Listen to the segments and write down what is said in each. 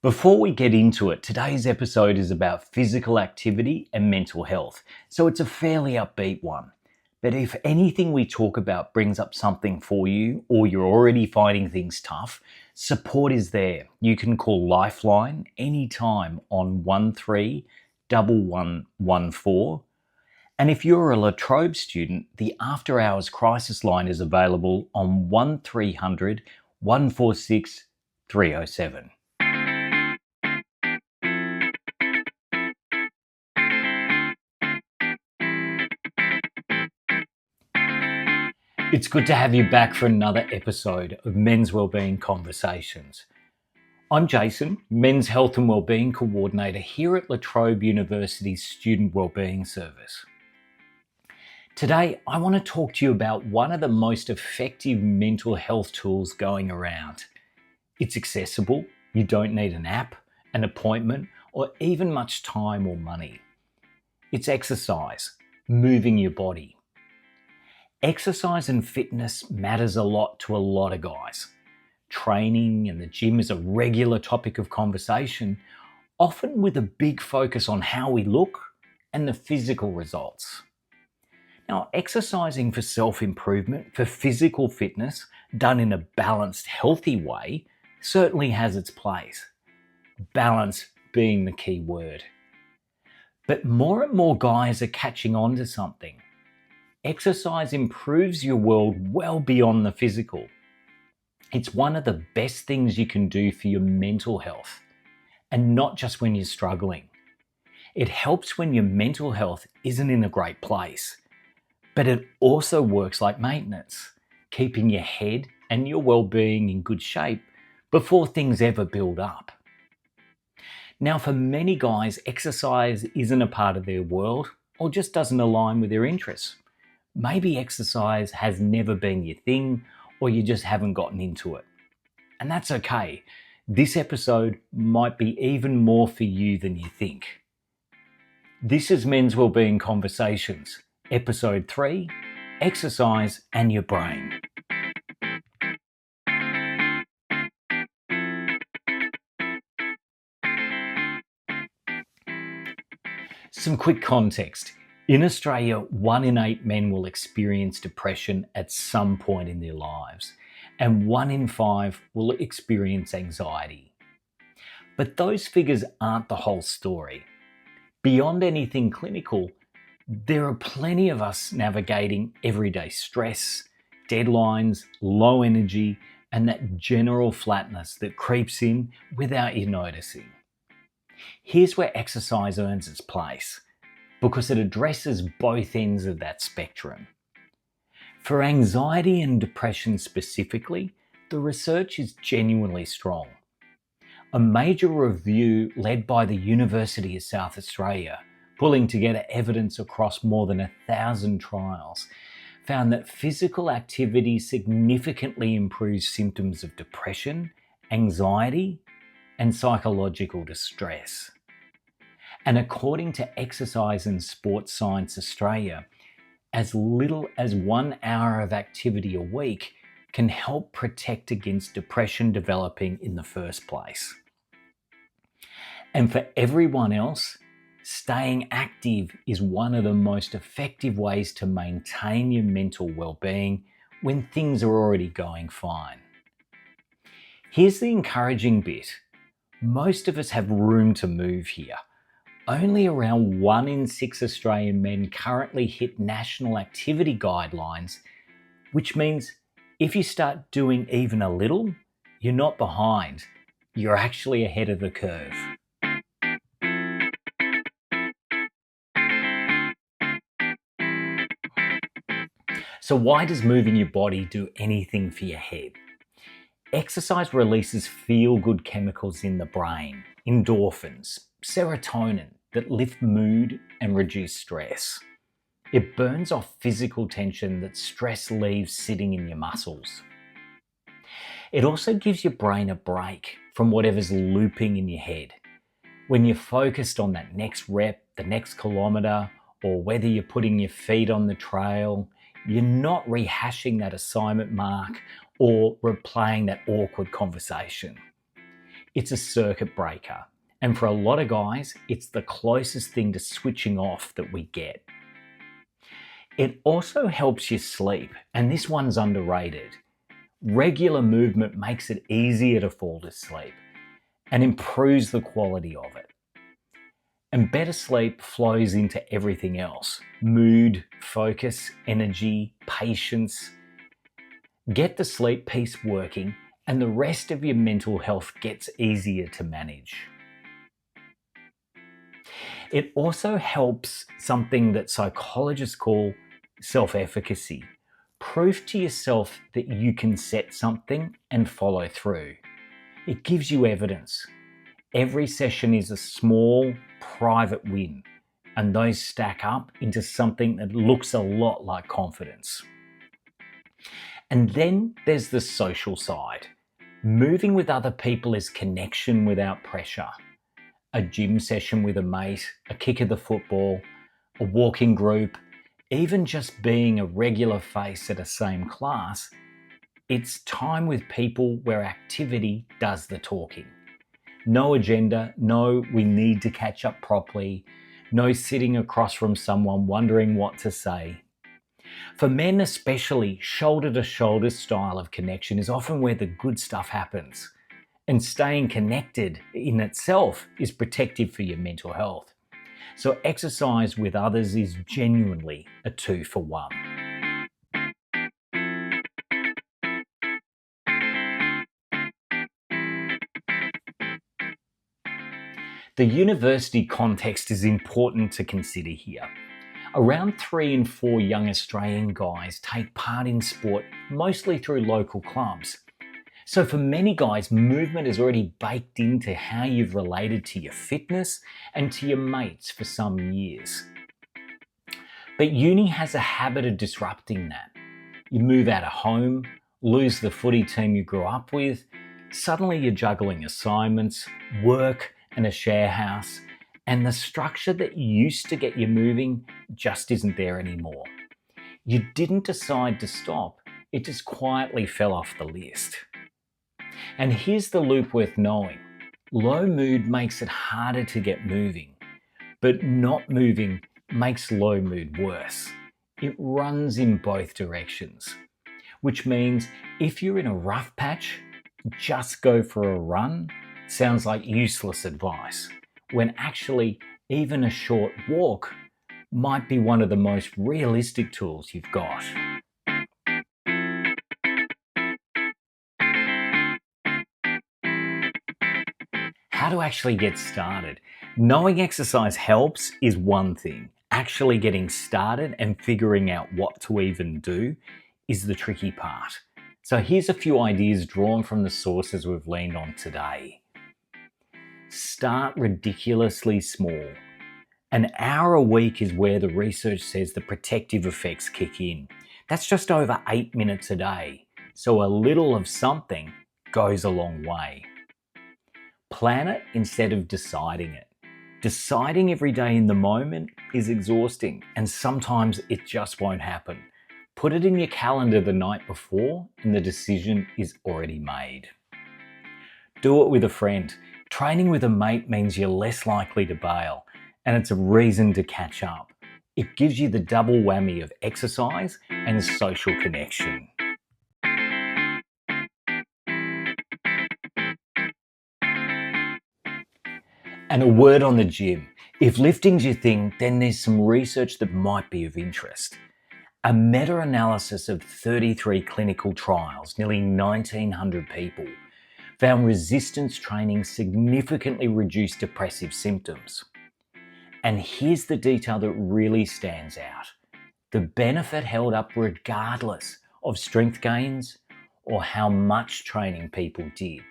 Before we get into it, today's episode is about physical activity and mental health, so it's a fairly upbeat one. But if anything we talk about brings up something for you, or you're already finding things tough, support is there. You can call Lifeline anytime on 131114. And if you're a Trobe student, the After Hours Crisis Line is available on 1300 146 307. It's good to have you back for another episode of Men's Wellbeing Conversations. I'm Jason, Men's Health and Wellbeing Coordinator here at La Trobe University's Student Wellbeing Service. Today, I want to talk to you about one of the most effective mental health tools going around. It's accessible, you don't need an app, an appointment, or even much time or money. It's exercise, moving your body. Exercise and fitness matters a lot to a lot of guys. Training and the gym is a regular topic of conversation, often with a big focus on how we look and the physical results. Now, exercising for self-improvement, for physical fitness, done in a balanced, healthy way, certainly has its place. Balance being the key word. But more and more guys are catching on to something. Exercise improves your world well beyond the physical. It's one of the best things you can do for your mental health, and not just when you're struggling. It helps when your mental health isn't in a great place, but it also works like maintenance, keeping your head and your well-being in good shape before things ever build up. Now, for many guys, exercise isn't a part of their world or just doesn't align with their interests. Maybe exercise has never been your thing, or you just haven't gotten into it. And that's okay. This episode might be even more for you than you think. This is Men's Wellbeing Conversations, Episode 3, Exercise and Your Brain. Some quick context. In Australia, 1 in 8 men will experience depression at some point in their lives, and 1 in 5 will experience anxiety. But those figures aren't the whole story. Beyond anything clinical, there are plenty of us navigating everyday stress, deadlines, low energy, and that general flatness that creeps in without you noticing. Here's where exercise earns its place, because it addresses both ends of that spectrum. For anxiety and depression specifically, the research is genuinely strong. A major review led by the University of South Australia, pulling together evidence across more than 1,000 trials, found that physical activity significantly improves symptoms of depression, anxiety, and psychological distress. And according to Exercise and Sports Science Australia, as little as 1 hour of activity a week can help protect against depression developing in the first place. And for everyone else, staying active is one of the most effective ways to maintain your mental well-being when things are already going fine. Here's the encouraging bit. Most of us have room to move here. Only around 1 in 6 Australian men currently hit national activity guidelines, which means if you start doing even a little, you're not behind. You're actually ahead of the curve. So why does moving your body do anything for your head? Exercise releases feel-good chemicals in the brain, endorphins, serotonin, that lift mood and reduce stress. It burns off physical tension that stress leaves sitting in your muscles. It also gives your brain a break from whatever's looping in your head. When you're focused on that next rep, the next kilometre, or whether you're putting your feet on the trail, you're not rehashing that assignment mark or replaying that awkward conversation. It's a circuit breaker. And for a lot of guys, it's the closest thing to switching off that we get. It also helps you sleep, and this one's underrated. Regular movement makes it easier to fall to sleep and improves the quality of it. And better sleep flows into everything else: mood, focus, energy, patience. Get the sleep piece working, and the rest of your mental health gets easier to manage. It also helps something that psychologists call self-efficacy. Proof to yourself that you can set something and follow through. It gives you evidence. Every session is a small, private win, and those stack up into something that looks a lot like confidence. And then there's the social side. Moving with other people is connection without pressure. A gym session with a mate, a kick of the football, a walking group, even just being a regular face at a same class, it's time with people where activity does the talking. No agenda, no we need to catch up properly, no sitting across from someone wondering what to say. For men especially, shoulder-to-shoulder style of connection is often where the good stuff happens. And staying connected in itself is protective for your mental health. So exercise with others is genuinely a 2-for-1. The university context is important to consider here. Around 3 in 4 young Australian guys take part in sport, mostly through local clubs. So for many guys, movement is already baked into how you've related to your fitness and to your mates for some years. But uni has a habit of disrupting that. You move out of home, lose the footy team you grew up with, suddenly you're juggling assignments, work and a share house, and the structure that used to get you moving just isn't there anymore. You didn't decide to stop, it just quietly fell off the list. And here's the loop worth knowing. Low mood makes it harder to get moving, but not moving makes low mood worse. It runs in both directions, which means if you're in a rough patch, just go for a run sounds like useless advice, when actually even a short walk might be one of the most realistic tools you've got. How to actually get started. Knowing exercise helps is one thing. Actually getting started and figuring out what to even do is the tricky part. So here's a few ideas drawn from the sources we've leaned on today. Start ridiculously small. An hour a week is where the research says the protective effects kick in. That's just over 8 minutes a day. So a little of something goes a long way. Plan it instead of deciding it. Deciding every day in the moment is exhausting, and sometimes it just won't happen. Put it in your calendar the night before and the decision is already made. Do it with a friend. Training with a mate means you're less likely to bail, and it's a reason to catch up. It gives you the double whammy of exercise and social connection. And a word on the gym. If lifting's your thing, then there's some research that might be of interest. A meta-analysis of 33 clinical trials, nearly 1,900 people, found resistance training significantly reduced depressive symptoms. And here's the detail that really stands out. The benefit held up regardless of strength gains or how much training people did.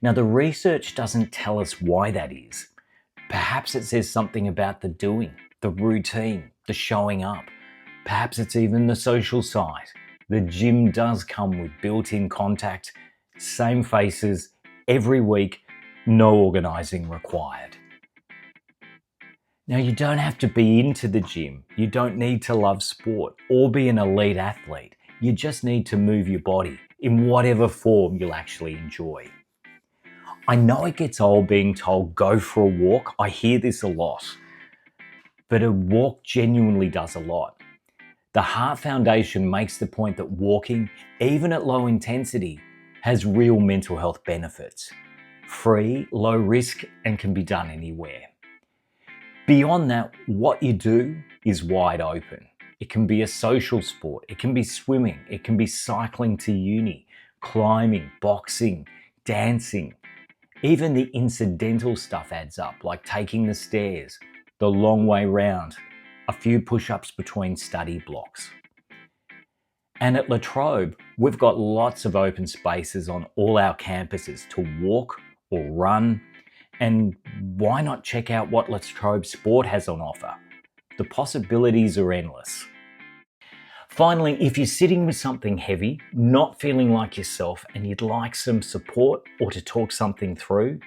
Now, the research doesn't tell us why that is. Perhaps it says something about the doing, the routine, the showing up. Perhaps it's even the social side. The gym does come with built-in contact, same faces, every week, no organising required. Now, you don't have to be into the gym. You don't need to love sport or be an elite athlete. You just need to move your body in whatever form you'll actually enjoy. I know it gets old being told, go for a walk. I hear this a lot. But a walk genuinely does a lot. The Heart Foundation makes the point that walking, even at low intensity, has real mental health benefits. Free, low risk, and can be done anywhere. Beyond that, what you do is wide open. It can be a social sport, it can be swimming, it can be cycling to uni, climbing, boxing, dancing. Even the incidental stuff adds up, like taking the stairs, the long way round, a few push-ups between study blocks. And at La Trobe, we've got lots of open spaces on all our campuses to walk or run. And why not check out what La Trobe Sport has on offer? The possibilities are endless. Finally, if you're sitting with something heavy, not feeling like yourself, and you'd like some support or to talk something through,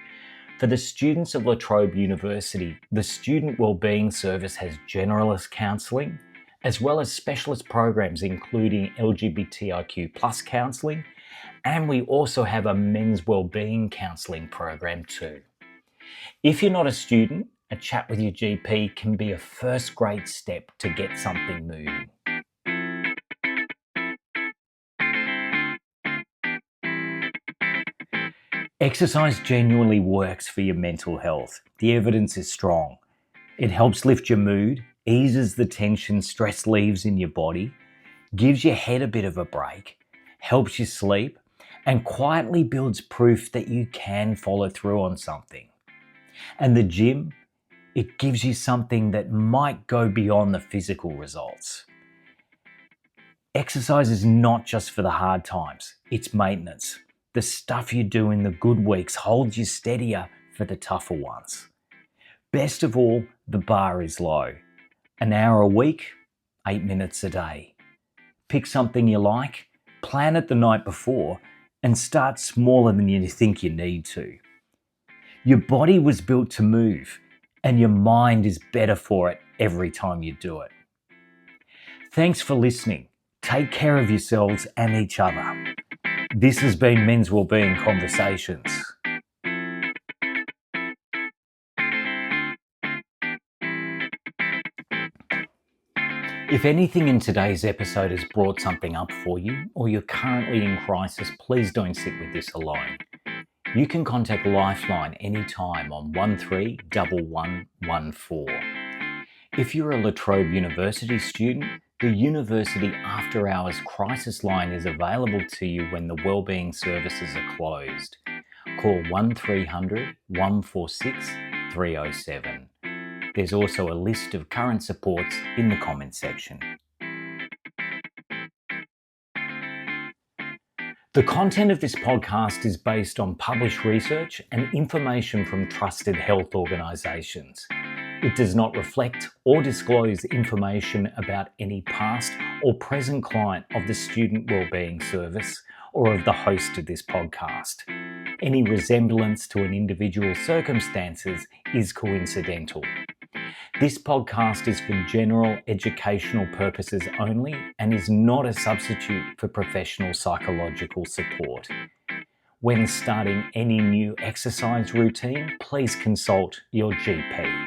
for the students of La Trobe University, the Student Wellbeing Service has generalist counselling, as well as specialist programs including LGBTIQ+ counselling, and we also have a men's wellbeing counselling program too. If you're not a student, a chat with your GP can be a first great step to get something moving. Exercise genuinely works for your mental health. The evidence is strong. It helps lift your mood, eases the tension stress leaves in your body, gives your head a bit of a break, helps you sleep, and quietly builds proof that you can follow through on something. And the gym, it gives you something that might go beyond the physical results. Exercise is not just for the hard times, it's maintenance. The stuff you do in the good weeks holds you steadier for the tougher ones. Best of all, the bar is low. An hour a week, 8 minutes a day. Pick something you like, plan it the night before, and start smaller than you think you need to. Your body was built to move, and your mind is better for it every time you do it. Thanks for listening. Take care of yourselves and each other. This has been Men's Wellbeing Conversations. If anything in today's episode has brought something up for you, or you're currently in crisis, please don't sit with this alone. You can contact Lifeline anytime on 131114. If you're a La Trobe University student, the University After Hours Crisis Line is available to you when the wellbeing services are closed. Call 1300 146 307. There's also a list of current supports in the comments section. The content of this podcast is based on published research and information from trusted health organisations. It does not reflect or disclose information about any past or present client of the Student Wellbeing Service or of the host of this podcast. Any resemblance to an individual's circumstances is coincidental. This podcast is for general educational purposes only and is not a substitute for professional psychological support. When starting any new exercise routine, please consult your GP.